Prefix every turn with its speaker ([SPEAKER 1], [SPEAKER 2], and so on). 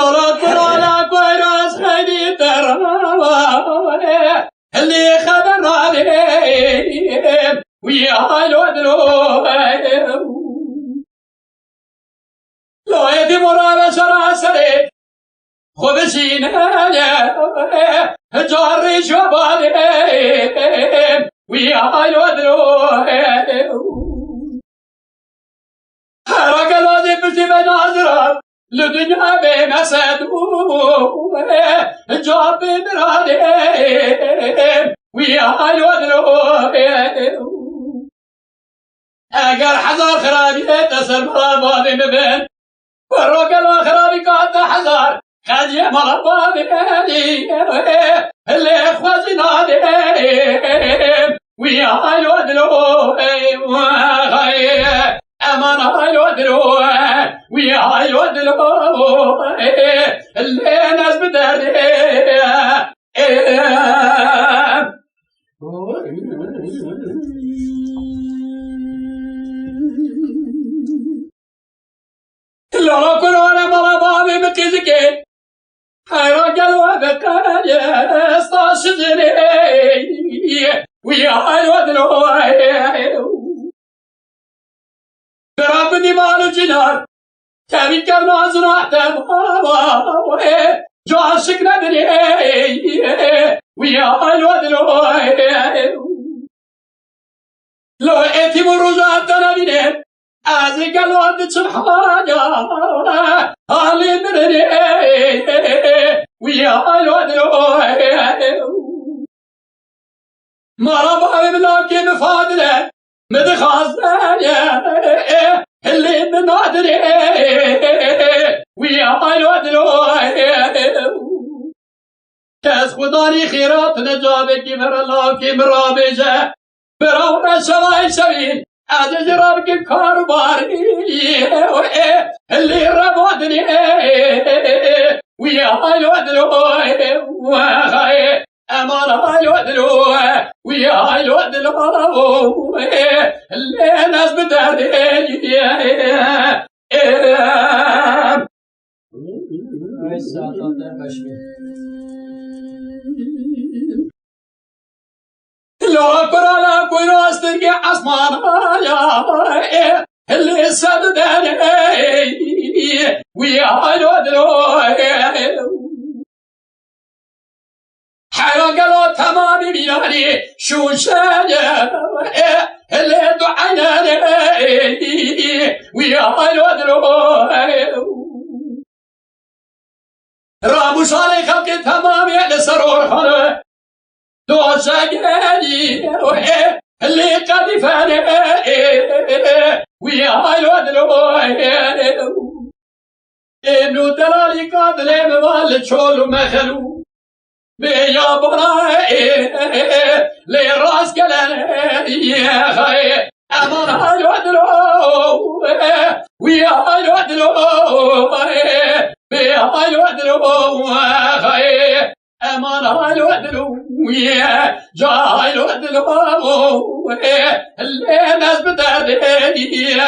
[SPEAKER 1] لولا كرانا كويراس خيدي ترى اللي خبر عليه ويا الودلو لو يدي مرابة سراسري خبشين جاري شبالي ويا الودلو حرق الوزي بشي بناظرة لدنيا بمسد جاب برادي ويا الودلو اگر حزار خرابي تسر مرابادي مبين فروق الخرابي قاد حزار خدي مرابادي اللي اخواتي نادي ويا الودلو امان الودلو ويا الودلو اللي ناس بدردي لو كنا مرابابي مكيزكي حيرقل وبكاني استاشدني ويا الودلو برابني مالو جنار تابي كرنا زراعته جو عشقنا بني ويا الودلو لو اتي مرجعت نبيني ازي قالوا عند حاجة علي مني ويا الودلو مرابا بلاكي مفادله مدخازني اللي بنادري ويا الودلو كاس خداني خيرات نجابك مر الله في مرابجه براونا شواي شبين هذا جرابك كارباري اللي ربودني ويا الودلو أمان الودلو ويا الودلو اللي ناس بدردي لو كرالا كويراس ترقع عصمان اللي سددني ويا الودلو حرقلو تمامي بياني شوشاني اللي دعاني ويا الودلو راموش علي خلق تمامي لسرور خانه دوشاقاني اللي قدفاني ويا الودلو إنو دلالي قادلي مبال تشولو مخلو بيا براي لراس كلاني أمان الودلو ويا الودلو بيا الودلو أمان الودلو ويا جاي الودلو اللي ناس بدردي